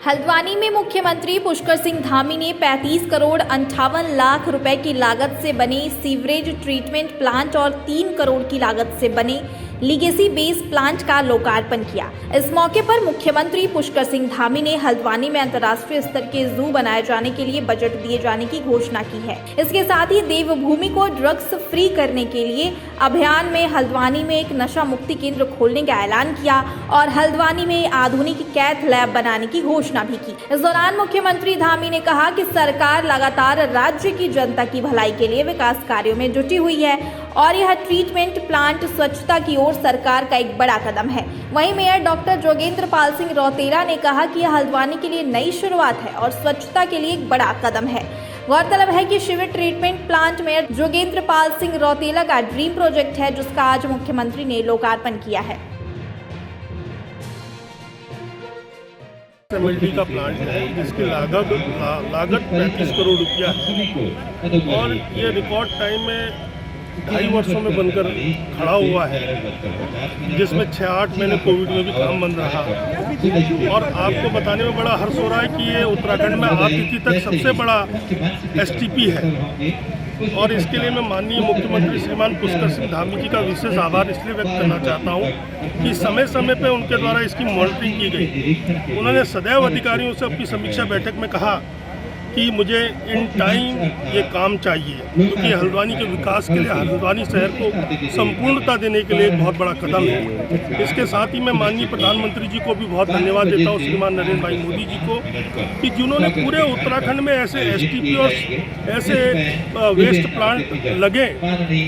हल्द्वानी में मुख्यमंत्री पुष्कर सिंह धामी ने 35 करोड़ 58 लाख रुपए की लागत से बने सीवरेज ट्रीटमेंट प्लांट और 3 करोड़ की लागत से बने लीगेसी बेस प्लांट का लोकार्पण किया। इस मौके पर मुख्यमंत्री पुष्कर सिंह धामी ने हल्द्वानी में अंतर्राष्ट्रीय स्तर के जू बनाए जाने के लिए बजट दिए जाने की घोषणा की है। इसके साथ ही देवभूमि को ड्रग्स फ्री करने के लिए अभियान में हल्द्वानी में एक नशा मुक्ति केंद्र खोलने का ऐलान किया और हल्द्वानी में आधुनिक कैथ लैब बनाने की घोषणा भी की। इस दौरान मुख्यमंत्री धामी ने कहा कि सरकार लगातार राज्य की जनता की भलाई के लिए विकास कार्यों में जुटी हुई है और यह ट्रीटमेंट प्लांट स्वच्छता की ओर सरकार का एक बड़ा कदम है। वहीं मेयर डॉक्टर जोगेंद्र पाल सिंह रौतेला ने कहा कि यह हल्द्वानी के लिए नई शुरुआत है और स्वच्छता के लिए एक बड़ा कदम है। गौरतलब है कि sewage treatment plant mayor Jogendra Pal Singh Rautela का ड्रीम प्रोजेक्ट है, जिसका आज मुख्यमंत्री ने लोकार्पण किया है। एमएलडी का प्लांट है जिसकी लागत 35 करोड़ रुपया है और ये रिकॉर्ड टाइम में 2.5 वर्षों में बनकर खड़ा हुआ है, जिसमें 6-8 महीने कोविड में भी काम बंद रहा। और आपको बताने में बड़ा हर्ष हो रहा है कि ये उत्तराखंड में आज तिथि तक सबसे बड़ा एसटीपी है और इसके लिए मैं माननीय मुख्यमंत्री श्रीमान पुष्कर सिंह धामी जी का विशेष आभार इसलिए व्यक्त करना चाहता हूँ कि समय समय पर उनके द्वारा इसकी मॉनिटरिंग की गई। उन्होंने सदैव अधिकारियों से अपनी समीक्षा बैठक में कहा कि मुझे इन टाइम ये काम चाहिए, क्योंकि हल्द्वानी के विकास के लिए हल्द्वानी शहर को संपूर्णता देने के लिए एक बहुत बड़ा कदम है। इसके साथ ही मैं माननीय प्रधानमंत्री जी को भी बहुत धन्यवाद देता हूँ, श्रीमान नरेंद्र भाई मोदी जी को, कि जिन्होंने पूरे उत्तराखंड में ऐसे एसटीपी और ऐसे वेस्ट प्लांट लगे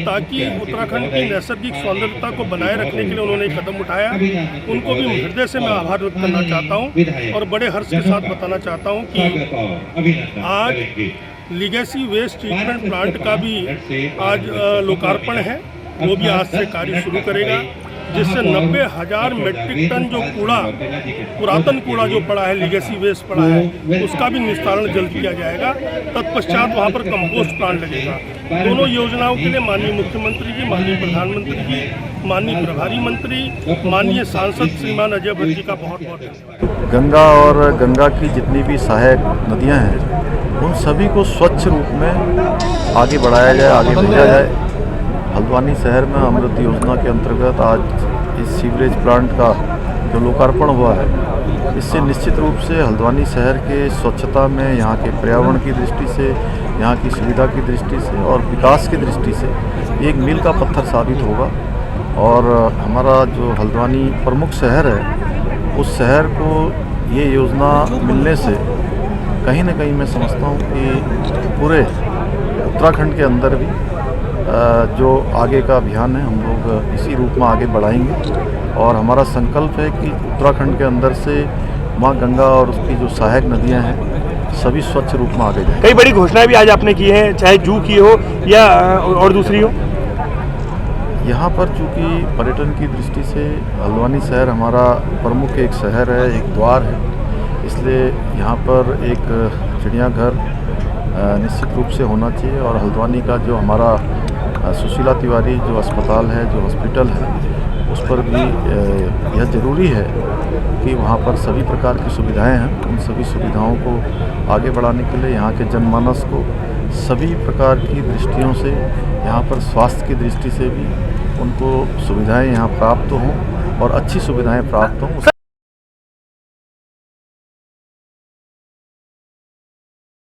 ताकि उत्तराखंड की नैसर्गिक सौंदर्यता को बनाए रखने के लिए उन्होंने एक कदम उठाया। उनको भी हृदय से मैं आभार व्यक्त करना चाहता हूँ और बड़े हर्ष के साथ बताना चाहता हूँ कि आज लीगेसी वेस्ट ट्रीटमेंट प्लांट का भी आज लोकार्पण है। वो भी आज से कार्य शुरू करेगा, जिससे 90,000 मेट्रिक टन जो कूड़ा, पुरातन कूड़ा जो पड़ा है, लीगेसी वेस्ट पड़ा है, उसका भी निस्तारण जल्द किया जाएगा। तत्पश्चात वहाँ पर कंपोस्ट प्लांट लगेगा। दोनों योजनाओं के लिए माननीय मुख्यमंत्री जी, माननीय प्रधानमंत्री जी, माननीय प्रभारी मंत्री, माननीय सांसद श्रीमान अजय भट्ट जी का बहुत बहुत धन्यवाद। गंगा और गंगा की जितनी भी सहायक नदियां हैं, उन सभी को स्वच्छ रूप में आगे बढ़ाया जाए, आगे भेजा जाए। हल्द्वानी शहर में अमृत योजना के अंतर्गत आज इस सीवरेज प्लांट का जो लोकार्पण हुआ है, इससे निश्चित रूप से हल्द्वानी शहर के स्वच्छता में, यहाँ के पर्यावरण की दृष्टि से, यहाँ की सुविधा की दृष्टि से और विकास की दृष्टि से एक मील का पत्थर साबित होगा। और हमारा जो हल्द्वानी प्रमुख शहर है, उस शहर को ये योजना मिलने से कहीं ना कहीं मैं समझता हूँ कि पूरे उत्तराखंड के अंदर भी जो आगे का अभियान है, हम लोग इसी रूप में आगे बढ़ाएंगे। और हमारा संकल्प है कि उत्तराखंड के अंदर से माँ गंगा और उसकी जो सहायक नदियाँ हैं, सभी स्वच्छ रूप में आगे जाएं। कई बड़ी घोषणाएं भी आज आपने की हैं, चाहे जू की हो या और दूसरी हो। यहाँ पर चूँकि पर्यटन की दृष्टि से हल्द्वानी शहर हमारा प्रमुख एक शहर है, एक द्वार है, इसलिए यहाँ पर एक चिड़ियाघर निश्चित रूप से होना चाहिए। और हल्द्वानी का जो हमारा सुशीला तिवारी जो अस्पताल है, जो हॉस्पिटल है, उस पर भी यह ज़रूरी है कि वहाँ पर सभी प्रकार की सुविधाएं हैं। उन सभी सुविधाओं को आगे बढ़ाने के लिए यहाँ के जनमानस को सभी प्रकार की दृष्टियों से, यहाँ पर स्वास्थ्य की दृष्टि से भी उनको सुविधाएं यहाँ प्राप्त हों और अच्छी सुविधाएं प्राप्त हों।